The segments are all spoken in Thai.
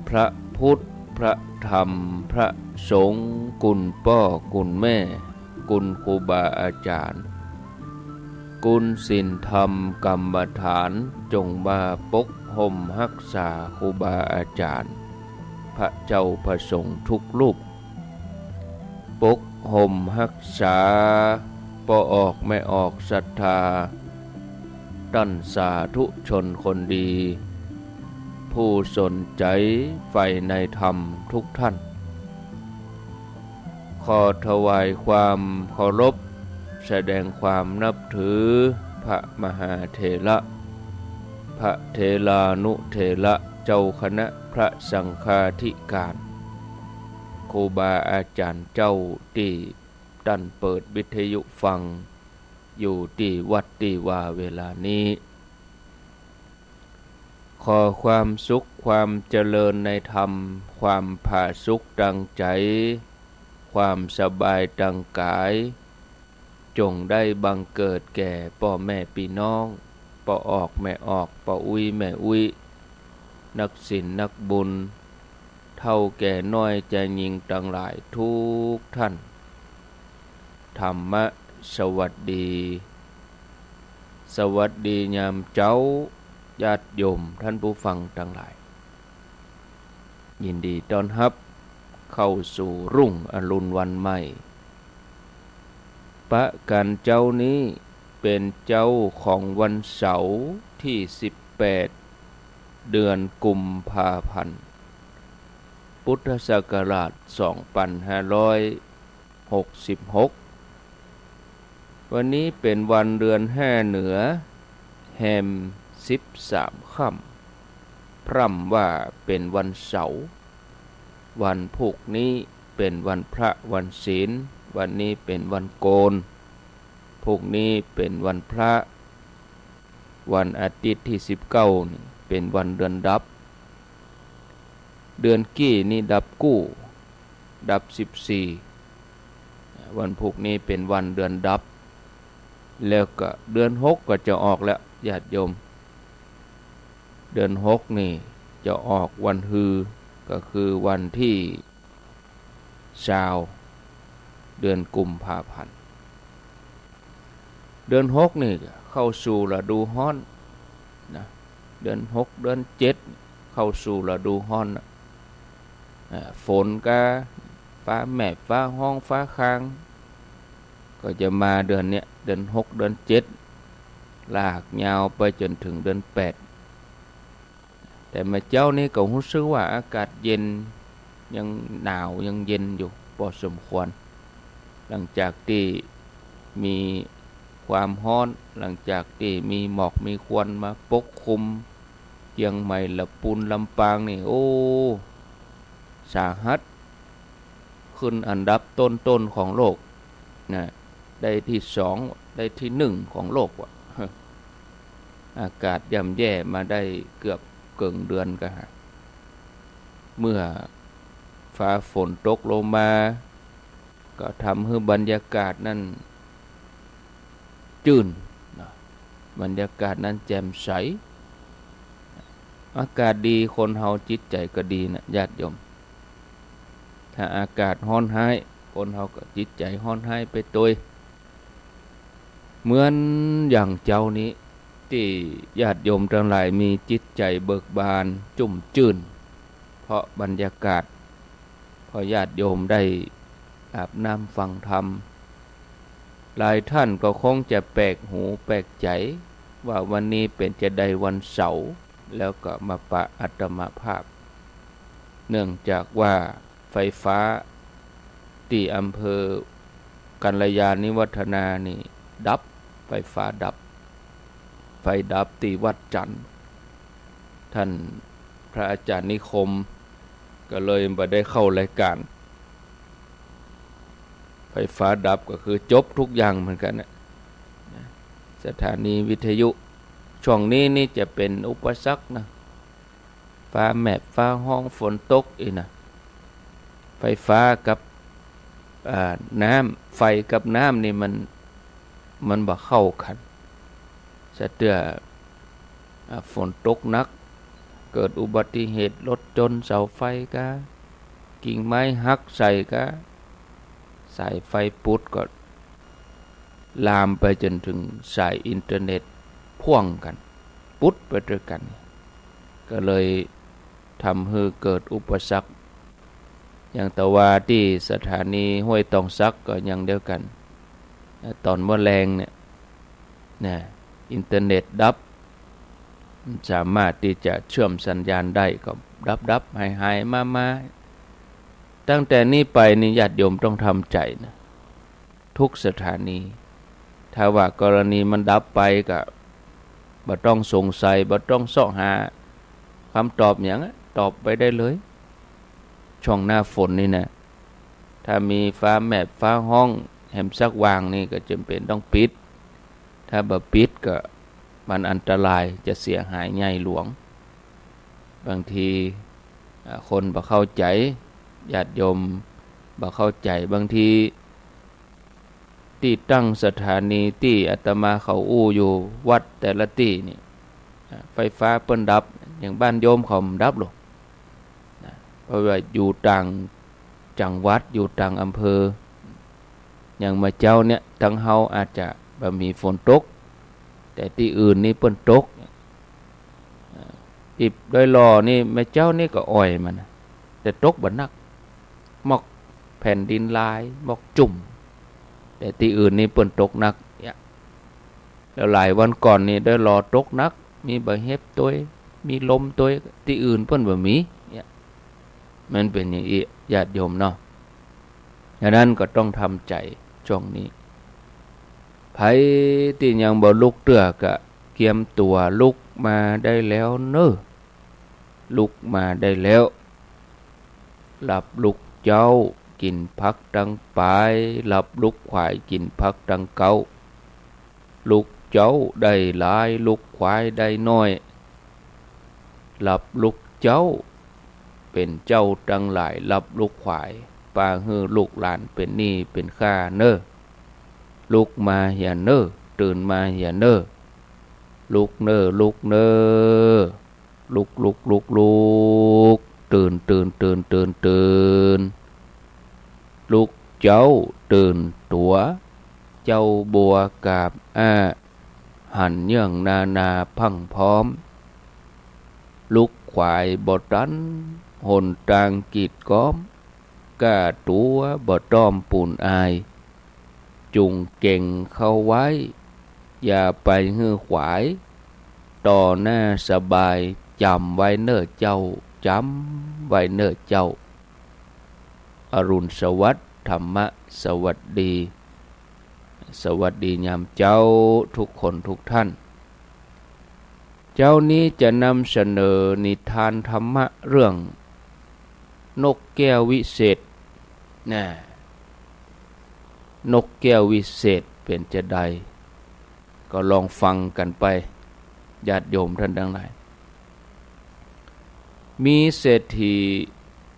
พระพุทธพระธรรมพระสงฆ์คุณพ่อคุณแม่คุณครูบาอาจารย์คุณศีลธรรมกรรมฐานจงมาปกห่มรักษาครูบาอาจารย์พระเจ้าพระสงฆ์ทุกรูปปกห่มรักษาปออกไม่ออกศรัทธาท่านสาธุชนคนดีผู้สนใจใฝ่ในธรรมทุกท่านขอถวายความเคารพแสดงความนับถือพระมหาเถระพระเถรานุเถระเจ้าคณะพระสังฆาธิการครูบาอาจารย์เจ้าที่ท่านเปิดวิทยุฟังอยู่ที่วัดที่ว่าเวลานี้ขอความสุขความเจริญในธรรมความผาสุกดังใจความสบายดังกายจงได้บังเกิดแก่พ่อแม่พี่น้องพ่อออกแม่ออกพ่ออุ้ยแม่อุ้ยนักศีลนักบุญเท่าแก่น้อยใจยิงทั้งหลายทุกท่านธรรมะสวัสดีสวัสดียามเจ้าญาติโยมท่านผู้ฟังทั้งหลายยินดีต้อนรับเข้าสู่รุ่งอรุณวันใหม่ปะกันเจ้านี้เป็นเจ้าของวันเสาร์ที่18เดือนกุมภาพันธ์พุทธศักราช2566วันนี้เป็นวันเดือน5เหนือแฮม13ค่ำพร่ำว่าเป็นวันเสาร์วันพุธนี้เป็นวันพระวันศีลวันนี้เป็นวันโกนพุธนี้เป็นวันพระวันอาทิตย์ที่19นี่เป็นวันเดือนดับเดือนกี้นี่ดับกู้ดับ14วันพุธนี้เป็นวันเดือนดับแล้วก็เดือน6ก็จะออกแล้วญาติโยมเดือน6นี่จะออกวันฮือก็คือวันที่20เดือนกุมภาพันธ์เดือน6นี่เข้าสู่ฤดูร้อนนะเดือน6เดือน7เข้าสู่ฤดูร้อนฝนก็ฟ้าแม่ฟ้าห้องฟ้าค้างก็จะมาเดือนเนี้ยเดือน6เดือน7ลากยาวไปจนถึงเดือน8แต่มาเจ้านี่ก็รู้สึกว่าอากาศเย็นยังหนาวยังเย็นอยู่พอสมควรหลังจากที่มีความร้อนหลังจากที่มีหมอกมีควันมาปกคลุมเชียงใหม่ลำพูนลำปางนี่โอ้สาหัสขึ้นอันดับต้นๆของโลกนะได้ที่2ได้ที่1ของโลกว่ะอากาศย่ำแย่มาได้เกือบเกินเดือนก็เมื่อฟ้าฝนตกลงมาก็ทำให้บรรยากาศนั้นจื่นบรรยากาศนั้นแจ่มใสอากาศดีคนเฮาจิตใจก็ดีนะญาติโยมถ้าอากาศร้อนหายคนเฮาก็จิตใจร้อนหายไปตัวเหมือนอย่างเจ้านี้ที่ญาติโยมทั้งหลายมีจิตใจเบิกบานจุ่มจื่นเพราะบรรยากาศพอญาติโยมได้อาบน้ำฟังธรรมหลายท่านก็คงจะแปลกหูแปลกใจว่าวันนี้เป็นจะได้วันเสาร์แล้วก็มาปะอัตมาภาพเนื่องจากว่าไฟฟ้าที่อำเภอกัลยาณิวัฒนานี่ดับไฟฟ้าดับไฟดับที่วัดจันทร์ท่านพระอาจารย์นิคมก็เลยไม่ได้เข้ารายการไฟฟ้าดับก็คือจบทุกอย่างเหมือนกันนะสถานีวิทยุช่วงนี้นี่จะเป็นอุปสรรคนะฟ้าแมบฟ้าห้องฝนตกอีกนะไฟฟ้ากับน้ำไฟกับน้ำนี่มันบ่เข้ากันจะเตือฝนตกนัก เกิดอุบัติเหตุรถชนเสาไฟกะกิ่งไม้หักใส่กะสายไฟปุดก็ลามไปจนถึงสายอินเทอร์เน็ตพ่วงกันปุดไปด้วยกันก็เลยทำให้เกิดอุปสรรคอย่างแต่ว่าที่สถานีห้วยตองซักก็ยังเดียวกันตอนเมื่อแรงเนี่ยอินเทอร์เน็ตดับสามารถที่จะเชื่อมสัญญาณได้ก็ดับหายมาตั้งแต่นี้ไปนี่ญาติโยมต้องทำใจนะทุกสถานีถ้าว่ากรณีมันดับไปก็บ่ต้องสงสัยบ่ต้องเสาะหาคำตอบอย่างตอบไปได้เลยช่วงหน้าฝนนี่นะถ้ามีฟ้าแมบฟ้าห้องแหมซักวางนี่ก็จำเป็นต้องปิดถ้าบ่ปิดก็มันอันตรายจะเสียหายใหญ่หลวงบางทีคนบ่เข้าใจญาติโยมบ่เข้าใจบางทีที่ตั้งสถานีที่อาตมาเขาอู้อยู่วัดแต่ละที่นี่ไฟฟ้าเปิ้นดับอย่างบ้านโยมเขาดับหรอกเพราะว่าอยู่ต่างจังหวัดอยู่ต่างอำเภออย่างมาเจ้าเนี่ยทั้งเฮาอาจจะบ่มีฝนตกแต่ที่อื่นนี่เปิ้นตกอิบด้อยรอนี่แม่เจ้านี่ก็อ่อยมันแต่ตกบ่นักหมอกแผ่นดินลายหมอกจุ่มแต่ที่อื่นนี่เปิ้นตกนักแล้วหลายวันก่อนนี่ด้อยรอตกนักมีบ่เฮ็บตัวมีลมตัวที่อื่นเปิ้นบ่มีมันเป็นอย่างนี้ญาติโยมเนาะดังนั้นก็ต้องทำใจช่วงนี้ไผที่ยังบ่ลุกเตื้อก็เตรียมตัวลุกมาได้แล้วเน้อลุกมาได้แล้วหลับลุกเจ้ากินพักดังปลายหลับลุกควายกินพักดังเก่าลุกเจ้าได้หลายลุกควายได้น้อยหลับลุกเจ้าเป็นเจ้าดังหลายหลับลุกควายปาฮือลูกหลานเป็นหนี้เป็นค่าเน้อลุกมาอย่าเน้อตื่นมาอย่าเน้อลุกเน้อลุกเน้อลุกตื่นลุกเจ้าตื่นตัวเจ้าบัวกาบหันเยื่องนาพังพร้อมลุกควายบ่ตันหนทางกีดก้อมกล้าตัวบ่ต้อมปูนอายจุงเก่งเข้าไว้อย่าไปฮื้อขวายต่อหน้าสบายจำไว้เน้อเจ้าจำไว้เน้อเจ้าอรุณสวัสดิ์ธรรมะสวัสดีสวัสดียามเจ้าทุกคนทุกท่านเจ้านี้จะนำเสนอนิทานธรรมะเรื่องนกแก้ววิเศษนกแก้ววิเศษเป็นจะใดก็ลองฟังกันไปญาติโยมท่านทั้งหลายมีเศรษฐี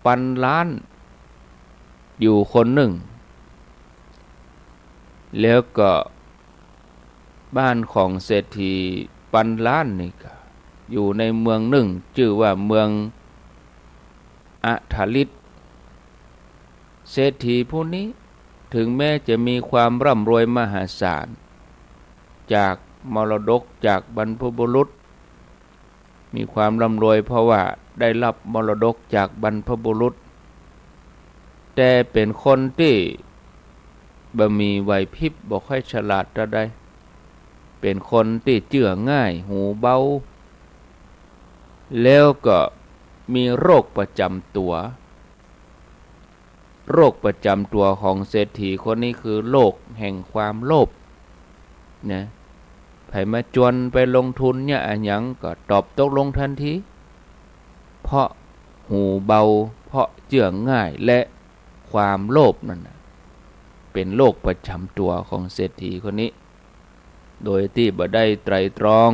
พันล้านอยู่คนหนึ่งแล้วก็บ้านของเศรษฐีพันล้านนี่ก็อยู่ในเมืองหนึ่งชื่อว่าเมืองอัฐลิตเศรษฐีผู้นี้ถึงแม้จะมีความร่ำรวยมหาศาลจากมรดกจากบรรพบุรุษมีความร่ำรวยเพราะว่าได้รับมรดกจากบรรพบุรุษแต่เป็นคนที่บ่มีไหวพริบบ่ค่อยฉลาดเท่าใดเป็นคนที่เชื่อง่ายหูเบาแล้วก็มีโรคประจำตัวโรคประจำตัวของเศรษฐีคนนี้คือโรคแห่งความโลภนะไผมาจวนไปลงทุนเนี่ยอันหยังก็ตอบตกลงทันทีเพราะหูเบาเพราะเชื่อง่ายและความโลภนั่นเป็นโรคประจำตัวของเศรษฐีคนนี้โดยที่บ่ได้ไตร่ตรอง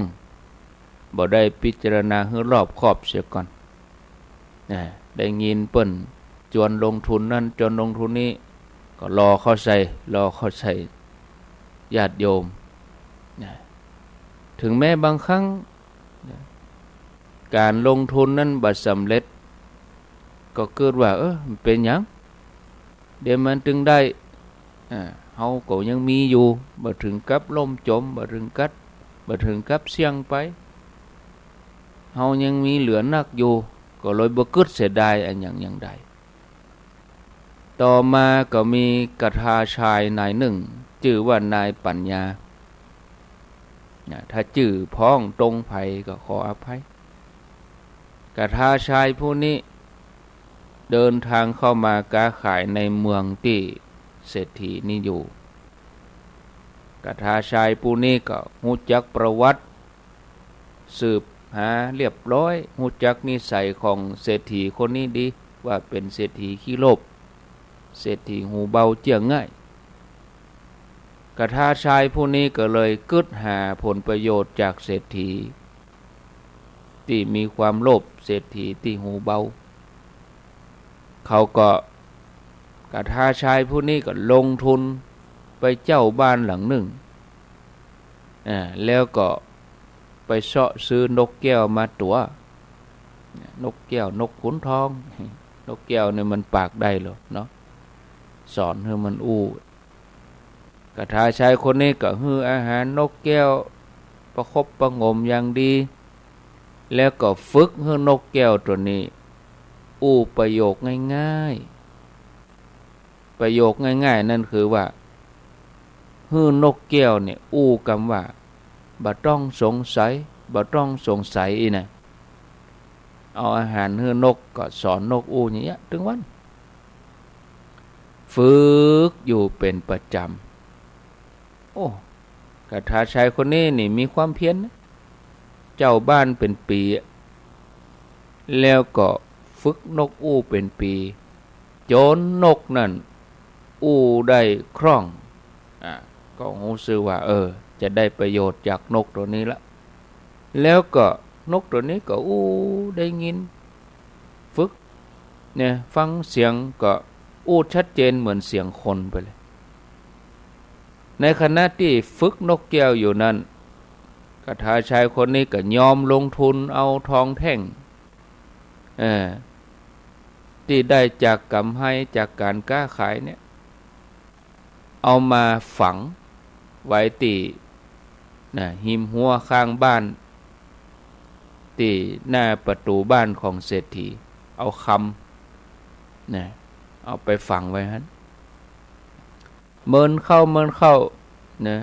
บ่ได้พิจารณาให้รอบคอบเสียก่อนได้ยินเปิ้นจวนลงทุนนั่นจวนลงทุนนี้ก็รอเข้าใส่ญาติโยมถึงแม้บางครั้ง การลงทุนนั้นบ่สำเร็จก็เกิดว่ามันเป็นหยังเดี๋ยวมันถึงได้เฮาก็ยังมีอยู่บ่ถึงกับล่มจมบ่ถึงกับเสี่ยงไปเฮายังมีเหลือนักอยู่ก็เลยบ่คิดเสียดายอันหยังอย่างใดต่อมาก็มีกฐาชายนายหนึ่งชื่อว่านายปัญญาถ้าชื่อพ้องตรงไผก็ขออภัยกฐาชายผู้นี้เดินทางเข้ามาค้าขายในเมืองที่เศรษฐีนี่อยู่กฐาชายผู้นี้ก็รู้จักประวัติสืบหาเรียบร้อยรู้จักนิสัยของเศรษฐีคนนี้ดีว่าเป็นเศรษฐีขี้โลภเศรษฐีหูเบาเจียงง่ายกฐาชายผู้นี้ก็เลยกึศหาผลประโยชน์จากเศรษฐีที่มีความโลภเศรษฐีที่หูเบาเขาก็กฐาชายผู้นี้ก็ลงทุนไปเจ้าบ้านหลังหนึ่งแล้วก็ไปเสาะซื้อนกแก้วมาตัวนกแก้วนกขุนทองนกแก้วเนี่ยมันปากได้หรอเนาะสอนให้มันกฐาชายคนนี้ก็ฮื้ออาหารนกแก้วประคบประงมอย่างดีแล้วก็ฝึกให้นกแก้วตัวนี้ประโยคง่ายๆประโยคง่ายๆนั่นคือว่าฮื้อนกแก้วเนี่ยคำว่าบ่ต้องสงสัยอีน่ะเอาอาหารฮื้อนกก็สอนนกอย่างเงี้ยถึงวันฝึกอยู่เป็นประจำกฐาชายคนนี้นี่มีความเพียรนะเจ้าบ้านเป็นปีแล้วก็ฝึกนกเป็นปีจนนกนั่นได้คล่องก็รู้สึกว่าจะได้ประโยชน์จากนกตัวนี้ละแล้วก็นกตัวนี้ก็ได้ยินฝึกเนี่ยฟังเสียงก็ชัดเจนเหมือนเสียงคนไปเลยในขณะที่ฝึกนกแก้วอยู่นั้นกฐาชายคนนี้ก็ยอมลงทุนเอาทองแท่งที่ได้จากกำไรจากการค้าขายเนี่ยเอามาฝังไว้ที่หิมหัวข้างบ้านที่หน้าประตูบ้านของเศรษฐีเอาคำเอาไปฝังไว้ฮะเมินเข้านะ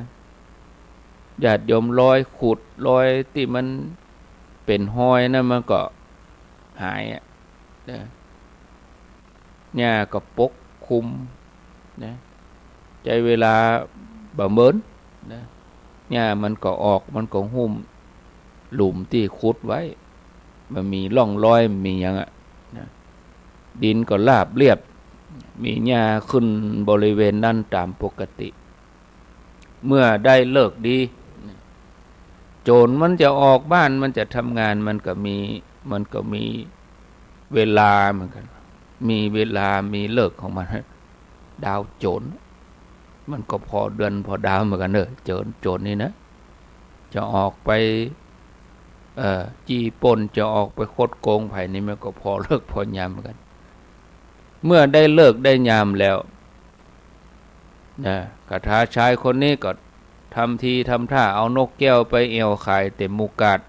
ญาติโยมรอยขุดรอยที่มันเป็นห้อยนะมันก็หายหญ้าก็ปกคลุมใจเวลาบ่เมินหญ้ามันก็ออกมันก็หุ้มหลุมที่ขุดไว้มันมีร่องรอยมีอย่างดินก็ราบเรียบมีหญ้าขึ้นบริเวณนั้นตามปกติเมื่อได้เลิกดีโจรมันจะออกบ้านมันจะทำงานมันก็มีเวลาเหมือนกันมีเวลามีเลิกของมันดาวโจรมันก็พอเดือนพอดาวเหมือนกันโจรนี่นะจะออกไปจี้ปล้นจะออกไปคดโกงไผนี่มันก็พอเลิกพอยามเหมือนกันเมื่อได้เลิกได้ยามแล้วกฐาชายคนนี้ก็ทำทีทำท่าเอานกแก้วไปเอวขายเต็มมุกาด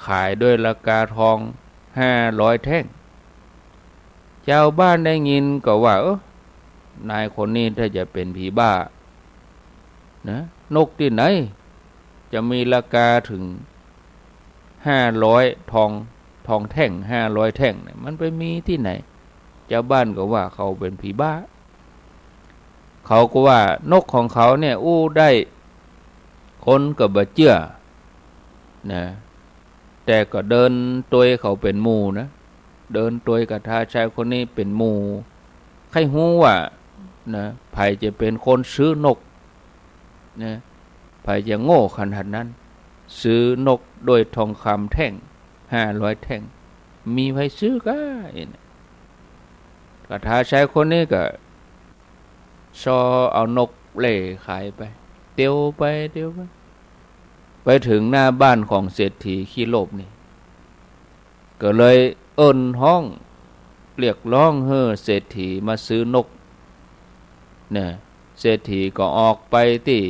ขายด้วยราคาทอง500 แท่งเจ้าบ้านได้ยินก็ว่านายคนนี้ถ้าจะเป็นผีบ้านกที่ไหนจะมีราคาถึง500ทองแท่ง500 แท่งมันไปมีที่ไหนเจ้าบ้านก็ว่าเขาเป็นผีบ้าเขาก็ว่านกของเขาเนี่ยได้คนก็บ่เชื่อแต่ก็เดินตัวเขาเป็นหมู่นะเดินตัวกฐาชายคนนี้เป็นหมู่ใครฮู้ว่าไผจะเป็นคนซื้อนกไผจะโง่ขนาดนั้นซื้อนกโดยทองคำแท่ง500 แท่งมีไผซื้อก็กฐาชายคนนี้ก็ซอเอานกเล่ขายไปเตียวไปไปถึงหน้าบ้านของเศรษฐีขี้โลภนี่ ก็เลยเอิ้นห้องเรียกร้องให้เศรษฐีมาซื้อนกเนี่ยเศรษฐีก็ออกไปที่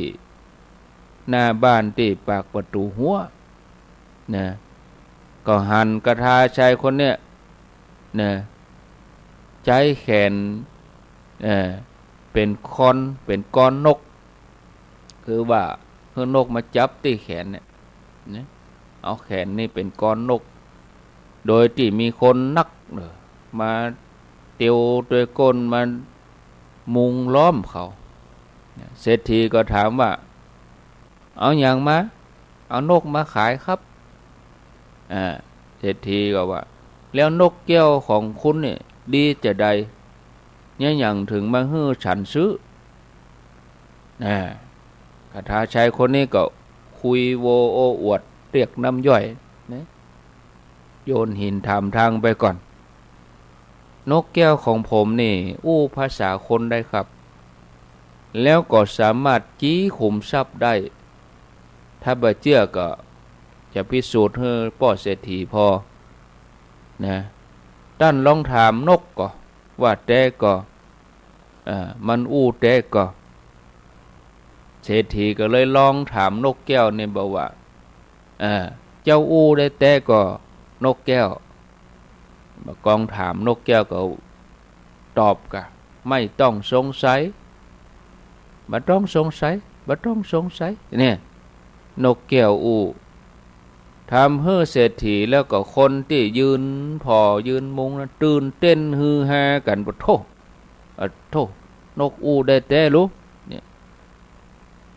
หน้าบ้านที่ปากประตูหัวนะก็หันกระทาชายคนเนี้ยนะใจแขนเป็นก้อนนกคือว่าเพื่อนกมาจับที่แขนเนี่ยนะเอาแขนนี่เป็นก้อนนกโดยที่มีคนนักมาเตียวด้วยก้นมามุงล้อมเขาเศรษฐีก็ถามว่าเอาอย่างมาเอานกมาขายครับเศรษฐีก็ว่าแล้วนกแก้วของคุณเนี่ยดีจะใดเนี่ยอย่างถึงมาฮื้อฉันซื้อคาถาชายคนนี้ก็คุยโวโอ้อวดเรียกน้ำย่อยนะโยนหินถามทางไปก่อนนกแก้วของผมนี่อู้ภาษาคนได้ครับแล้วก็สามารถจี้ขุมทรัพย์ได้ถ้าบ่เชื่อก็จะพิสูจน์ให้ป้อเศรษฐีพอนะท่านลองถามนกก็ว่าแต่ก็มันอู้แต่ก็เศรษฐีก็เลยลองถามนกแก้วเนี่ยบอกว่าเจ้าอู้ได้แต่ก็นกแก้วกองถามนกแก้วก็ตอบกะไม่ต้องสงสัยบ่ต้องสงสัยบ่ต้องสงสัยเนี่ยนกแก้วอู้ทำให้เศรษฐีแล้วก็คนที่ยืนพอยืนมุงนะตื่นเต้นฮือฮากันบ่โทนกอู้ได้แต่รู้เนี่ย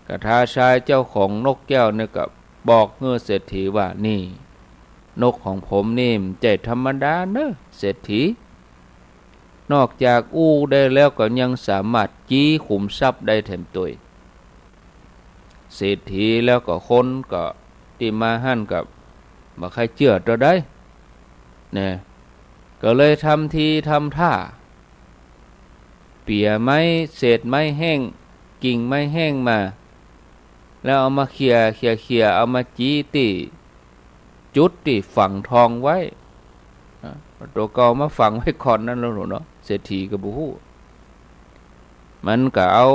กระทาชายเจ้าของนกแก้วเนี่ยก็บอกให้เศรษฐีว่านี่นกของผมนี่ใจธรรมดาเนอะเศรษฐีนอกจากอู้ได้แล้วก็ยังสามารถจี้ขุมทรัพย์ได้แถมตัวเศรษฐีแล้วก็คนก็ที่มาหั่นกับบ่ใครเชื่อตัวได้เนี่ยก็เลยทำทีทำท่าเปี่ยไม้เศษไม้แห้งกิ่งไม้แห้งมาแล้วเอามาเขี่ยเอามาจี้ตีจุดที่ฝังทองไว้ตัวเก่ามาฝังไว้ก่อนนั่นแล้วเนาะเศรษฐีก็บ่ฮู้มันก็เอา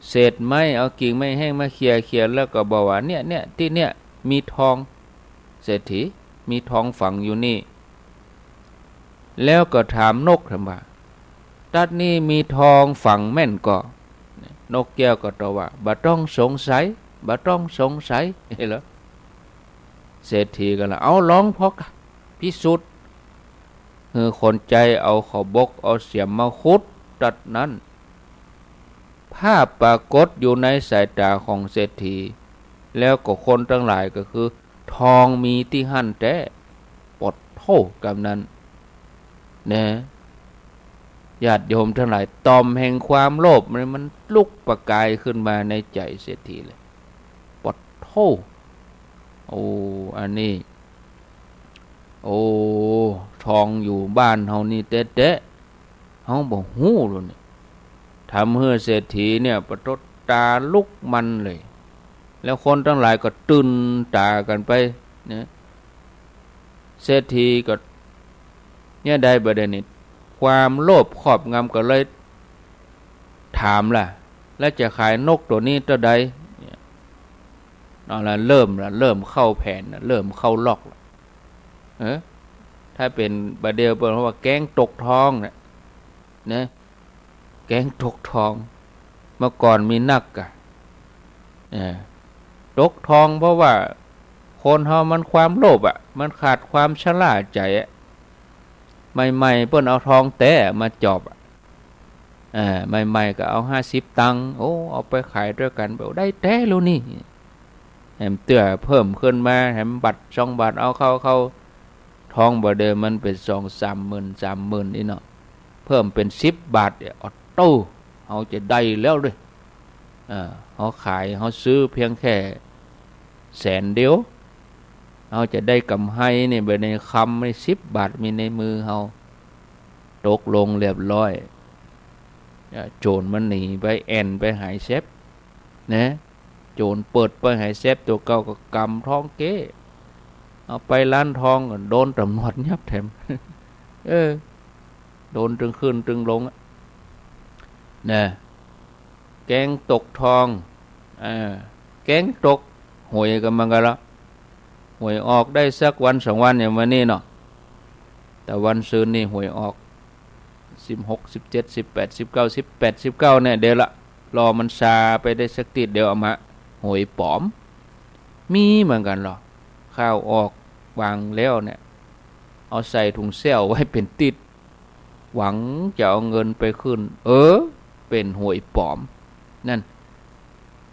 เศษไม้เอากิ่งไม้แห้งมาเขี่ยแล้วก็บอกว่าเนี่ยที่เนี่ยมีทองเศรษฐีมีทองฝังอยู่นี่แล้วก็ถามนกถามว่าตัดนี้มีทองฝังแม่นก็นกแก้วก็ตอบว่าบ่ต้องสงสัยบ่ต้องสงสัยเห็นเหรอเศรษฐีก็ละเอาลองพอกพิสูจน์คนใจเอาเขาบกเอาเสียมมาขุดตัดนั้นภาพปรากฏอยู่ในสายตาของเศรษฐีแล้วก็คนทั้งหลายก็คือทองมีที่หั่นแต่ปดโทกำนั้นนะญาติโยมทั้งหลายตอมแห่งความโลภมันลุกประกายขึ้นมาในใจเศรษฐีเลยปดโทโอ้อันนี้โอ้ทองอยู่บ้านเฮานี่เต๊ะเฮาบ่ฮู้เลยนี่ทำให้เศรษฐีเนี่ยประทดตาลุกมันเลยแล้วคนทั้งหลายก็ตื่นตากันไปเนี่ยเศรษฐีก็เนี่ยได้ประเด็นนี้ความโลภครอบงำก็เลยถามล่ะแล้วจะขายนกตัวนี้ตัวใดนั่นล่ะเริ่มเข้าแผนเริ่มเข้าล็อกถ้าเป็นประเดี๋ยวเปิ้นว่าแก๊งตกทองนะแก๊งตกทองเมื่อก่อนมีนักตกทองเพราะว่าคนเฮามันความโลภมันขาดความฉลาดใจใหม่ๆเปิ้นเอาทองแต้มาจอบใหม่ๆก็เอา50ตังค์โอ้เอาไปขายด้วยกันแบบได้แต้แล้วนี่แถมเตื้อเพิ่มขึ้นมาแถมบัตร2 บาทเอาเข้าทองบ่เดิมมันเป็น2-3 หมื่นนี่เนาะเพิ่มเป็น10 บาทเนี่ยออโต้เฮาจะได้แล้วเด้เฮาขายเฮาซื้อเพียงแค่แสนเดียวเฮาจะได้กำไรนี่บ่ในคำไม่10 บาทมีในมือเฮาตกลงเรียบร้อยโจรมันหนีไปไปหายเซฟนะโจรเปิดไปหายเซฟตัวเก่าก็กำท้องเก้ เอาไปร้านทองโดนตำรวจยับแถม โดนตึงขึ้นตึงลงนะแกงตกทองแกงตกหวยกันมันกันละหวยออกได้สักวัน2 วันอย่างวันนี้เนาะแต่วันซืนนี่หวยออก16 17 18 19 18 19เนี่ยเดี๋ยวละรอมันซาไปได้สักติดเดี๋ยวเอามาหวยปลอมมีเหมือนกันหรอข้าวออกวางแล้วเนี่ยเอาใส่ถุงเซลไว้เป็นติดหวังจะเอาเงินไปขึ้นเป็นหวยปลอมนั่น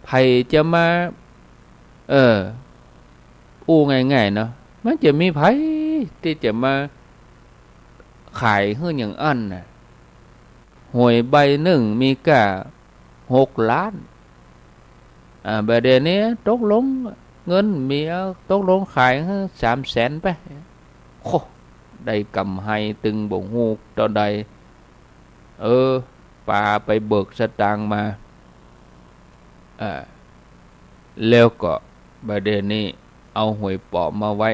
ไผจะมาอู้ง่ายๆเนาะมันจะมีไผที่จะมาขายเฮืออย่างอันน่ะหวยใบหนึ่งมีกะ6 ล้านประเดี๋ยวนี้ตกลงเงินมีตกลงขาย300,000ไปโคได้กำให้ตึงบ่ฮู้ตอนใดป่าไปเบิกสตางค์มาแล้วก็ประเดี๋ยวนี้เอาหวยปลอมมาไว้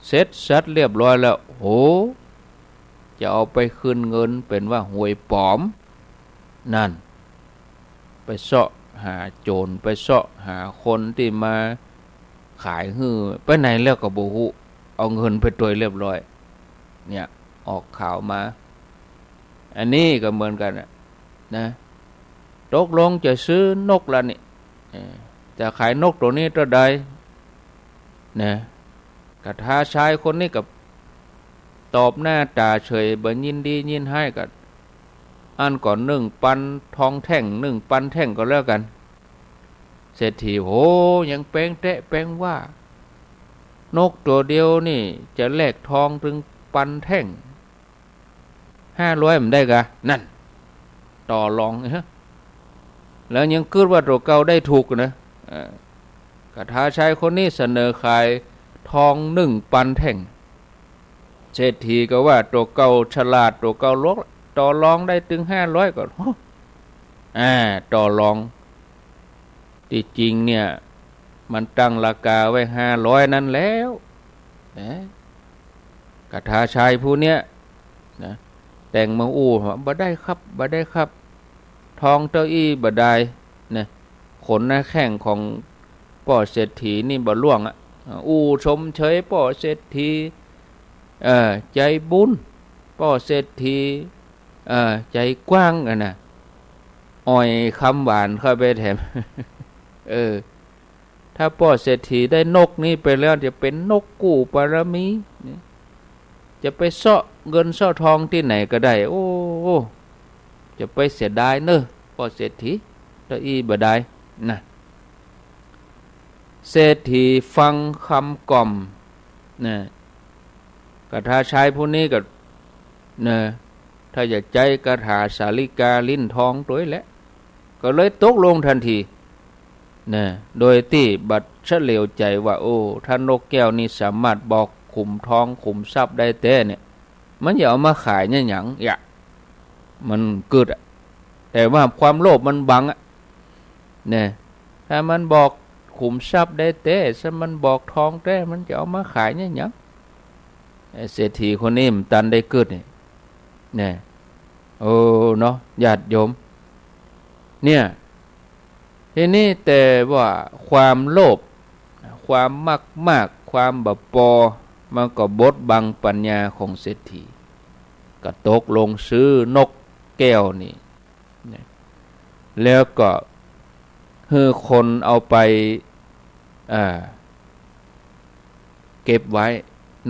เสร็จสัดเรียบร้อยแล้วโหจะเอาไปคืนเงินเป็นว่าหวยปลอมนั่นไปเสาะหาโจรไปเสาะหาคนที่มาขายฮื้อไปไหนแล้วก็บ่ฮู้เอาเงินไปตัวเรียบร้อยเนี่ยออกข่าวมาอันนี้ก็เหมือนกันนะตกลงจะซื้อนกละนี่จะขายนกตัวนี้ตัวใดนะกระทาชายคนนี้กับตอบหน้าตาเฉยบ่ยินดียินให้กันอันก่อน1 ปันทองแท่ง1 ปันแท่งก็แล้วกันเศรษฐีโหยังแปลงแตะแปลงว่านกตัวเดียวนี่จะแลกทองถึงปันแท่ง500มันได้กะนั่นต่อรองแล้วยังคิดว่าตัวเก่าได้ถูกนะกระทาชายคนนี้เสนอขายทอง1 ปันแท่งเศรษฐีก็ว่าตัวเก่าฉลาดตัวเก่าลกต่อรองได้ถึง500ก่อนต่อรองที่จริงเนี่ยมันตั้งราคาไว้500นั่นแล้วกระทาชายผู้เนี้ยนะแต่งมาอู้บ่ได้ครับบ่ได้ครับทองเต้าอี้บ่ได้นะขนหน้าแข้งของป่อเศรษฐีนี่บ่ล่วงอู้ชมเชยป่อเศรษฐีใจบุญป่อเศรษฐีใจกว้างนะอ่อยคำหวานเข้าไปแถมถ้าป่อเศรษฐีได้นกนี้ไปแล้วจะเป็นนกกู้ปรมีจะไปเสาะเงินเสาะทองที่ไหนก็ได้โอ้จะไปเสียดายเนอะป่อเศรษฐีตะอีบ่ได้นะเศรษฐีฟังคำกล่อมนะกระทาชายผู้นี้ก็นะถ้าอยากใจกระถาสาลิกาลิ้นทองตัวแหละก็เลยตกลงทันทีนะโดยที่บัดเฉลียวใจว่าโอ้ท่านนกแก้วนี่สามารถบอกขุมทองขุมทรัพย์ได้แต่เนี่ยมันอย่าเอามาขายเนี่ยหยังมันเกิดแต่ว่าความโลภมันบังเนี่ยถ้ามันบอกขุมทรัพย์ได้แต่ถ้ามันบอกทองแต่มันจะเอามาขายเนี่ยหยังเศรษฐีคนนี้มันตันได้เกิดเนี่ยเนาะญาติโยมเนี่ยทีนี้แต่ว่าความโลภความมากความบัพอมันก็บดบังปัญญาของเศรษฐีก็ตกลงซื้อนกแก้วนี่แล้วก็ให้คนเอาไปเก็บไว้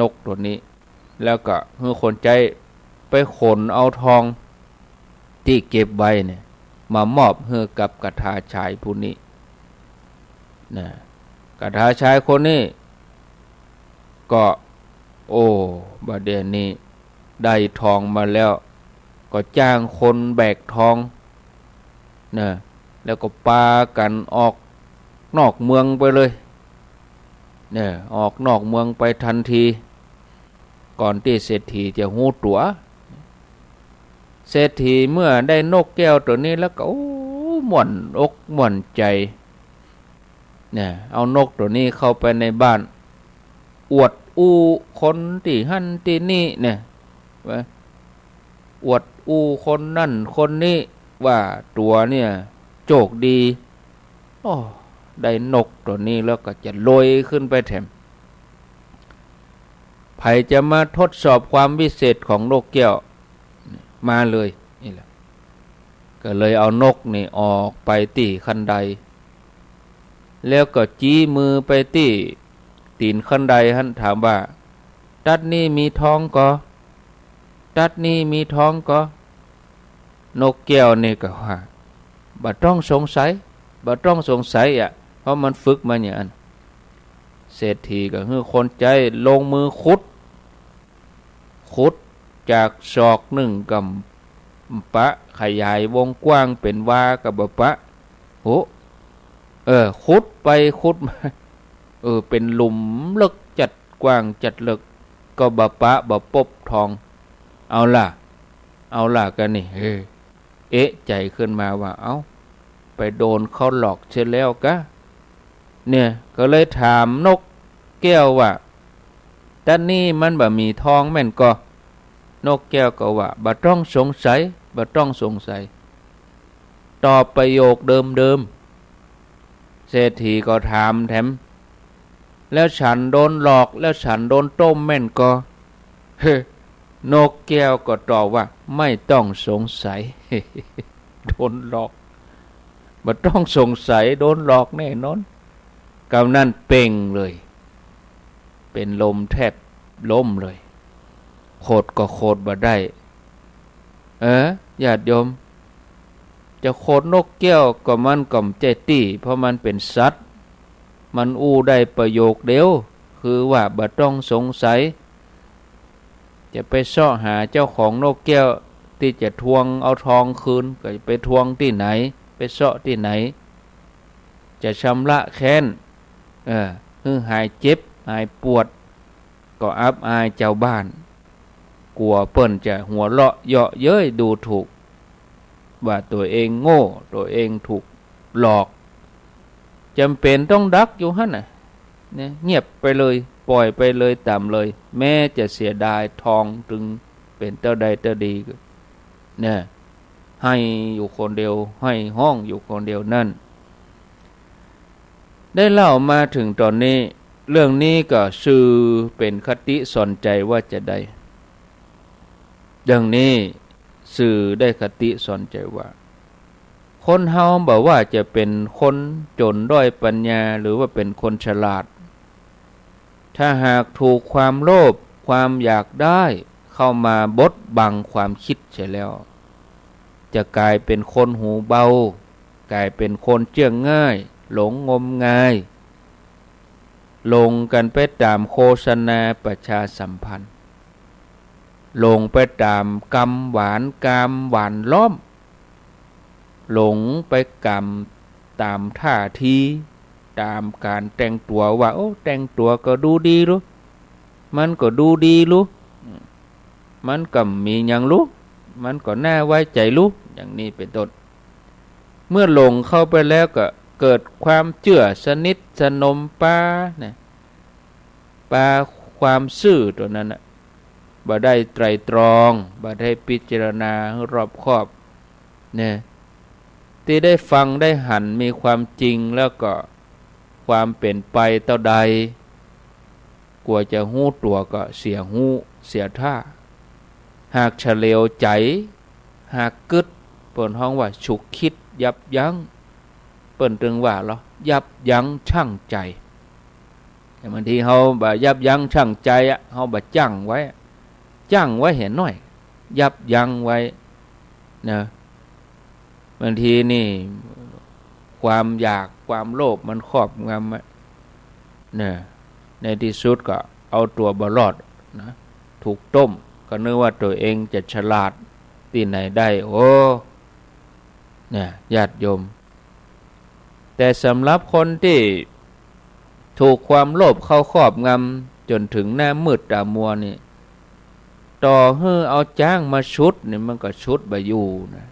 นกตัวนี้แล้วก็ให้คนใจไปขนเอาทองที่เก็บไว้เนี่ยมามอบให้กับกฐาชายผู้นี้นะกฐาชายคนนี้ก็บัดเดี๋ยวนี้ได้ทองมาแล้วก็จ้างคนแบกทองนะแล้วก็พากันออกนอกเมืองไปเลยเนี่ยออกนอกเมืองไปทันทีก่อนที่เศรษฐีจะหูตั๋วเศรษฐีเมื่อได้นกแก้วตัวนี้แล้วก็ม่วนอกม่วนใจ เนี่ยเอานกตัวนี้เข้าไปในบ้านอวดอู้คนที่หั่นที่นี่เนี่ยอวดอู้คนนั่นคนนี้ว่าตัวเนี่ยโชคดีโอ้ได้นกตัวนี้แล้วก็จะลอยขึ้นไปแถมใครจะมาทดสอบความวิเศษของนกแก้วมาเลยนี่แหละก็เลยเอานกนี่ออกไปที่คันไดแล้วก็จี้มือไปที่ตีนคันไดท่านถามว่าตัดนี่มีท้องก็ตัดนี่มีท้องก็นกแก้วนี่ก็ว่าบ่ต้องสงสัยบ่ต้องสงสัยอ่ะเพราะมันฝึกมาอย่างนั้นเศรษฐีก็คือคนใจลงมือขุดจากศอกหนึ่งกำปะขยายวงกว้างเป็นวากับปะโหขุดไปขุดมาเป็นหลุมลึกจัดกว้างจัดลึกก็บะปะบะปบทองเอาล่ะกันนี่เอ๊ะใจขึ้นมาว่าไปโดนเขาหลอกเช่นแล้วกะเนี่ยก็เลยถามนกแก้วว่าด้านนี้มันบ่มีทองแม่นก็นกแก้วก็ว่าบ่ต้องสงสัยตอบประโยคเดิมเศรษฐีก็ถามแถมแล้วฉันโดนหลอกแล้วฉันโดนต้มแม่นก็นกแก้วก็ตอบว่าไม่ต้องสงสัย โดนหลอกบ่ต้องสงสัยโดนหลอกแน่นอนกำนั้นเป่งเลยเป็นลมแทบล้มเลยโคตรก็โคตรบ่ได้ญาติโยมจะโคตรนกแก้วก็มันก่อมใจตี้เพราะมันเป็นสัตว์มันอู้ได้ประโยคเดียวคือว่าบ่ต้องสงสัยจะไปเสาะหาเจ้าของนกแก้วที่จะทวงเอาทองคืนก็ไปทวงที่ไหนไปเสาะที่ไหนจะชำระแค้นหายเจ็บหายปวดก็อับอายเจ้าบ้านกลัวเปิ้นจะหัวเราะเยาะเย้ยดูถูกว่าตัวเองโง่ตัวเองถูกหลอกจำเป็นต้องดักอยู่หั่นน่ะเนี่ยเงียบไปเลยปล่อยไปเลยตามเลยแม้จะเสียดายทองถึงเป็นเท่าใดเท่าดีเนี่ยให้อยู่คนเดียวให้ห้องอยู่คนเดียวนั่นได้เล่ามาถึงตอนนี้เรื่องนี้ก็สื่อเป็นคติสอนใจว่าจะได้ดังนี้สื่อได้คติสอนใจว่าคนเฮาบอกว่าจะเป็นคนจนด้อยปัญญาหรือว่าเป็นคนฉลาดถ้าหากถูกความโลภความอยากได้เข้ามาบดบังความคิดเสียแล้วจะกลายเป็นคนหูเบากลายเป็นคนเชื่องง่ายหลงงมงายลงกันไปตามโฆษณาประชาสัมพันธ์ลงไปตามกำหวานกามหวานล้อมหลงไปกำตามท่าทีตามการแต่งตัวว่าแต่งตัวก็ดูดีรู้มันก็ดูดีรู้มันก็มีอย่างรู้มันก็น่าไว้ใจรู้อย่างนี้เป็นต้นเมื่อหลงเข้าไปแล้วก็เกิดความเชื่อสนิทสนมปาความซื่อตัวนั้นน่ะบ่ได้ไตรตรองบ่ได้พิจารณารอบคอบเนี่ยที่ได้ฟังได้หันมีความจริงแล้วก็ความเป็นไปเท่าใดกลัวจะหู้ตัวก็เสียหู้เสียท่าหากเฉลียวใจหากกึดเปิ้นฮ้องว่าฉุกคิดยับยั้งเปิ้นถึงว่าเหรอยับยั้งชั่งใจบางทีเฮาบ่ยับยั้งชั่งใจเฮาบ่จั่งไว้เห็นหน่อยยับยั้งไว้นะบางทีนี่ความอยากความโลภมันครอบงำเนี่ยในที่สุดก็เอาตัวบ่รอดนะถูกต้มก็นึกว่าตัวเองจะฉลาดที่ไหนได้เนี่ยญาติโยมแต่สำหรับคนที่ถูกความโลภเข้าครอบงำจนถึงหน้ามืดตามัวนี่ต่อให้เอาจ้างมาชุดนี่มันก็ชุดบ่อยู่นะ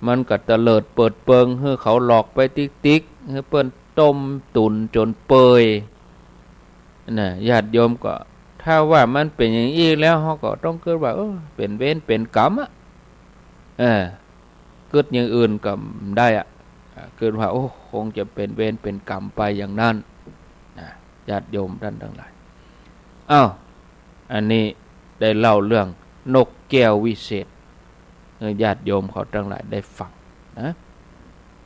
มันก็เตลิดเปิดเปิงให้เขาหลอกไปติ๊กๆให้เปิ้น ต้มตุนจนเปื่อยน่ะญาติโยมก็ถ้าว่ามันเป็นอย่างนี้แล้วเขาก็ต้องคิดว่าเป็นเวรเป็นกรรมคิดอย่างอื่นก็ได้คิดว่าคงจะเป็นเวรเป็นกรรมไปอย่างนั้นญาติโยมท่านทั้งหลายอันนี้ได้เล่าเรื่องนกแก้ววิเศษญาติโยมเขาทั้งหลายได้ฟังนะ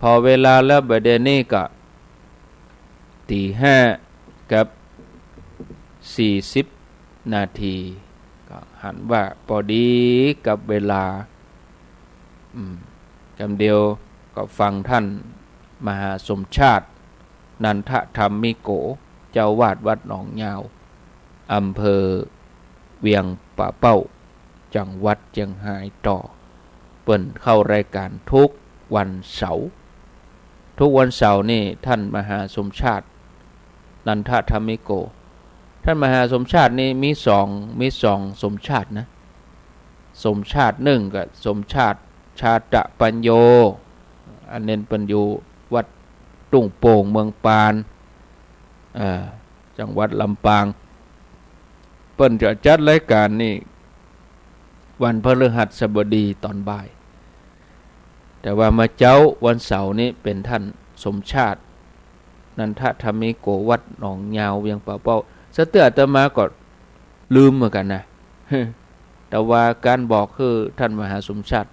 พอเวลาแล้วบัดเดี๋ยวนี้ก็ตีห้ากับ40 นาทีก็หันว่าพอดีกับเวลาคำเดียวก็ฟังท่านมหาสมชาตินันทธรรมิโกเจ้าวาดวัดหนองยาวอำเภอเวียงป่าเป้าจังหวัดเชียงรายต่อเปิ่นเข้ารายการทุกวันเสาร์นี่ท่านมหาสมชาตินันทธรรมิโกท่านมหาสมชาตินี่มีสองสมชาตินะสมชาติหนึ่งกับสมชาติชาตะปัญโยอันเน้นปัญโยวัดตุ่งโป่งเมืองปานจังหวัดลำปางเปิ้นจะจัดรายการนี่วันพฤหัสบดีตอนบ่ายแต่ว่ามาเจ้าวันเสาร์นี้เป็นท่านสมชาตินันทธรรมิโกวัดหนองยาวเวียงป่าเป้าสเตืออาตมาก็ลืมเหมือนกันนะแต่ว่าการบอกคือท่านมหาสมชาติ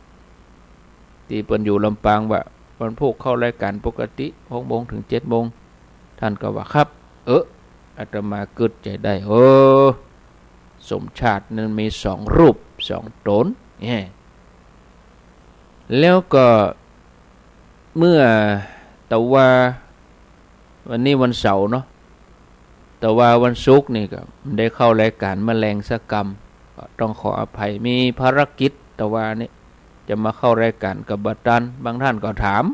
ที่เปิ้นอยู่ลำปางว่าวันพุธเข้ารายการปกติ6 โมงถึง7 โมงท่านก็ว่าครับอาตมาเกิดใจได้สมชาตินั้นมี2 รูป2 ตนแล้วก็เมื่อแต่ว่าวันนี้วันเสาร์เนาะแต่ว่าวันศุกร์นี่ก็ได้เข้ารายการแมลงสกรรมต้องขออภัยมีภารกิจแต่ว่านี่จะมาเข้ารายการกับบัดตันบางท่านก็ถาม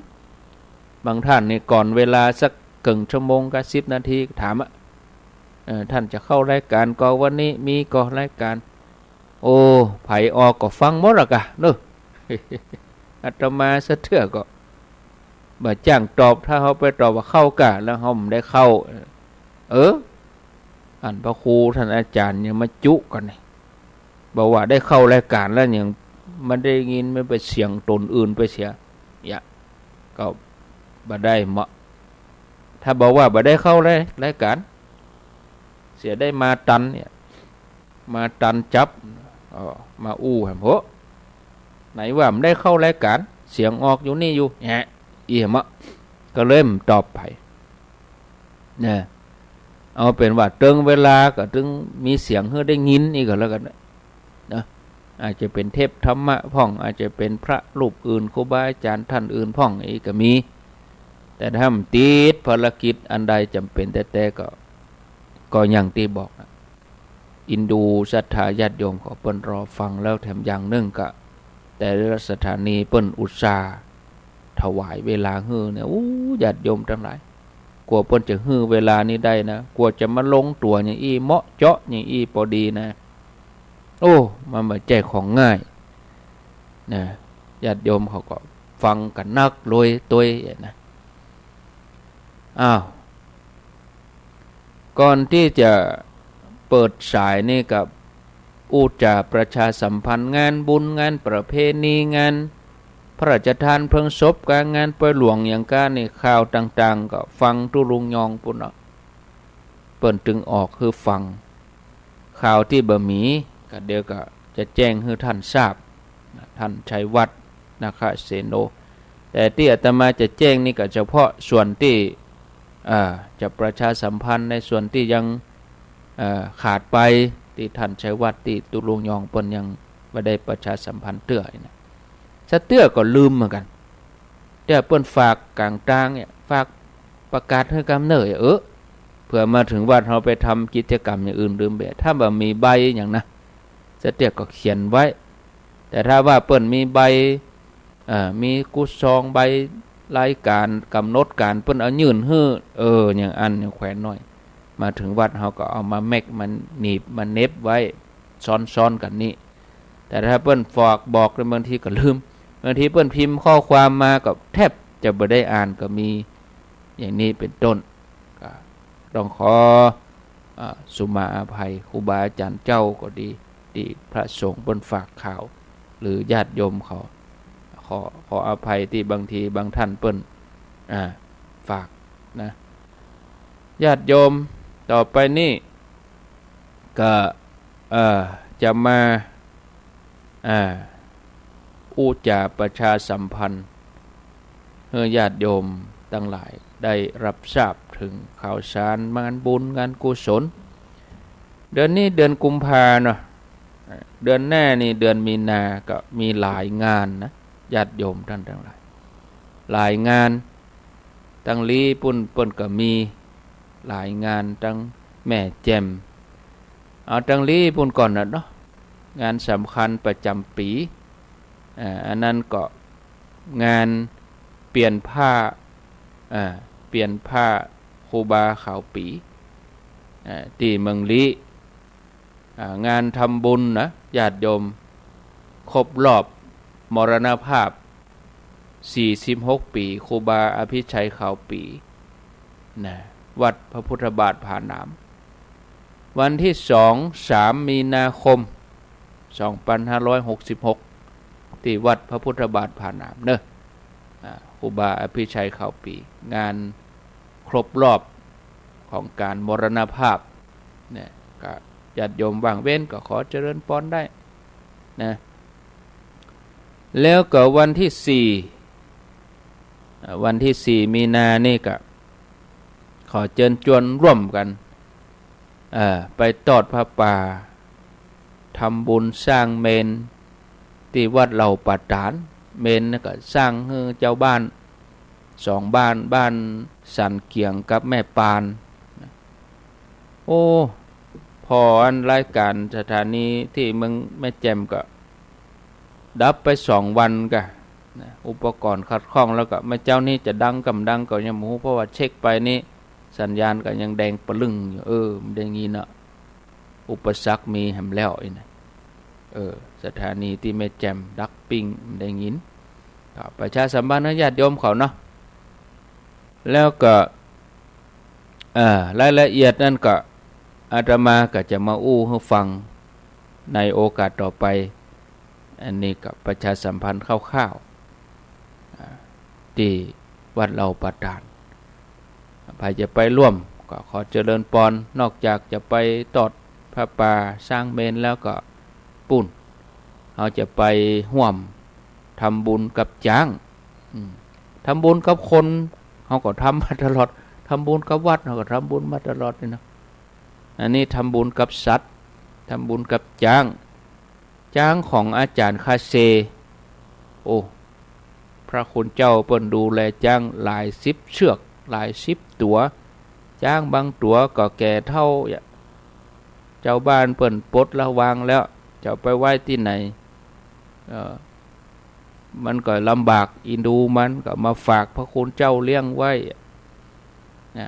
บางท่านนี่ก่อนเวลาสักครึ่งชั่วโมงกับ10 นาทีถามท่านจะเข้ารายการก็วันนี้มีก็รายการไผออกก็ฟังหมดละกะเนอะ อาตมาสะเทือก็บ่จ้างตอบถ้าเขาไปตอบว่าเข้ากะแล้วเขาไม่ได้เข้าอันพระครูท่านอาจารย์ยังมาจุกันนี่บอกว่าได้เข้ารายการแล้วยังมันได้ยินไม่ไปเสียงตนอื่นไปเสียก็บ่ได้เหมาะถ้าบอกว่าบ่ได้เข้ารายการเสียได้มาตันเนี่ยมาตันจับมาแหมโหไหนว่ามันได้เข้ารายการเสียงออกอยู่นี่อยู่มะก็เริ่มตอบไปเนี่ยเอาเป็นว่าตึงเวลาก็ตึงมีเสียงให้ได้ยินนี่ก็แล้วกันนะอาจจะเป็นเทพธรรมะพ่องอาจจะเป็นพระรูปอื่นครูบาอาจารย์ท่านอื่นพ่องอีกก็มีแต่ถ้าติดภารกิจอันใดจำเป็นแต่ก็อย่างที่บอกนะอินดูศรัทธาญาติโยมขอเปิ้นรอฟังแล้วแถมอย่างนึงก็แต่ละสถานีเปิ้นอุตส่าห์ถวายเวลาฮื้อเนี่ยญาติโยมทั้งหลายกลัวเปิ้นจะฮื้อเวลานี้ได้นะกลัวจะมาลงตัวอย่างเหมาะเจาะอย่างพอดีนะมันไม่ใช่ของง่ายนะญาติโยมเขาก็ฟังกันนักลอยตัวนะก่อนที่จะเปิดสายนี่กับจาประชาสัมพันธ์งานบุญงานประเพณีงานพระราชทานเพลิงศพการงานปล่อยหลวงอย่างการนี่ข่าวต่างๆก็ฟังตุลุงยองปุ่นเปิ่นตึงออกคือฟังข่าวที่บะหมีก็เดี๋ยวก็จะแจ้งให้ท่านทราบท่านชัยวัฒน์นะคะเสโนแต่ที่อาตมาจะแจ้งนี่ก็เฉพาะส่วนที่จะประชาสัมพันธ์ในส่วนที่ยังขาดไปที่ท่านชัยวัฒน์ที่ตุลุงยองเปิ้นยังไม่ได้ประชาสัมพันธ์เตื้อนะสะเตื้อก็ลืมเหมือนกันแต่เปิ้นฝากกลางตางเนี่ยฝากประกาศให้กำเนิดเพื่อมาถึงวัดเราไปทำกิจกรรมอย่างอื่นลืมไปถ้าแบบมีใบอย่างนะสะเตื้อก็เขียนไว้แต่ถ้าว่าเปิ้นมีใบมีกุศลใบรายการกำหนดการเปิ้นเอายื่นฮื้ออย่างอันอย่างแขวนน้อยมาถึงวัดเราก็เอามาแม็กมันหนีบมันเน็บไว้ซ้อนๆกันนี่แต่ถ้าเปิ้นฝากบอกบางทีก็ลืมบางทีเปิ้นพิมพ์ข้อความมาก็แทบจะบ่ได้อ่านก็มี อย่างนี้เป็นต้นก็ต้องขอสุมาอภัยครูบาอาจารย์เจ้าก็ดีที่พระสงฆ์บนฝากข่าวหรือญาติโยมเขาขออภัยที่บางทีบางท่านเปิ้นฝากนะญาติโยมต่อไปนี่ก็จะมาอุจาประชาสัมพันธ์ให้ญาติโยมทั้งหลายได้รับทราบถึงข่าวสารงานบุญงานกุศลเดือนนี้เดือนกุมภาเนาะเดือนหน้านี่เดือนมีนาก็มีหลายงานนะญาติโยมท่านทั้งหลายหลายงานตั้งลีปุ่นก็มีหลายงานตั้งแม่แจ่มเอาตั้งลีปุ่นก่อนนะเนาะงานสำคัญประจำปีอันนั้นก็งานเปลี่ยนผ้าครูบาขาวปีที่เมืองลีงานทำบุญนะญาติโยมครบรอบมรณภาพ46ปีครูบาอภิชัยขาวปีนะวัดพระพุทธบาทผาหนามวันที่2-3 มีนาคม2566ที่วัดพระพุทธบาทผาหนามเนอะครูบาอภิชัยขาวปีงานครบรอบของการมรณภาพเนี่ยก็ญาติโยมว่างเว้นก็ขอเจริญพรได้นะแล้วก็วันที่4มีนานี่ก็ขอเชิญชวนร่วมกันไปทอดผ้าป่าทำบุญสร้างเมนที่วัดเหล่าปัตตานเมนก็สร้างให้เจ้าบ้าน2บ้านสันเกียงกับแม่ปานโอ้พออันรายการสถานีที่เมืองแม่แจ่มก็ดับไป2 วันก็อุปกรณ์ขัดข้องแล้วก็แม่เจ้านี่จะดังก็ยังหมูเพราะว่าเช็คไปนี่สัญญาณก็ยังแดงปะลึงอยู่มันได้งี้เนาะอุปสรรคมีแหมแล้วไอ้นะสถานีที่แม่แจ่มดักปิ้งมันได้ยินประชาสัมพันธ์ญาติโยมเขาเนาะแล้วก็รายละเอียดนั่นก็อาตมาก็จะมาอู้ให้ฟังในโอกาสต่อไปอันนี้กับประชาสัมพันธ์คร่าวๆที่วัดเหล่าปัตตานใครจะไปร่วมก็ขอเจริญพรนอกจากจะไปตอดพระป่าสร้างเมนแล้วก็ปุ่นเราจะไปห่วมทำบุญกับจ้างทำบุญกับคนเขาก็ทำมาตลอดทำบุญกับวัดเขาก็ทำบุญมาตลอดนี่นะอันนี้ทำบุญกับสัตว์ทำบุญกับจ้างของอาจารย์คาเซโอ้พระคุณเจ้าเปิ้นดูแลจ้างหลาย10 เชือกหลาย10 ตัวจ้างบางตัวก็แก่เท่าเจ้าบ้านเปิ้นปลดระวางแล้วจะไปไว้ที่ไหนมันก็ลำบากอินดูมันก็มาฝากพระคุณเจ้าเลี้ยงไว้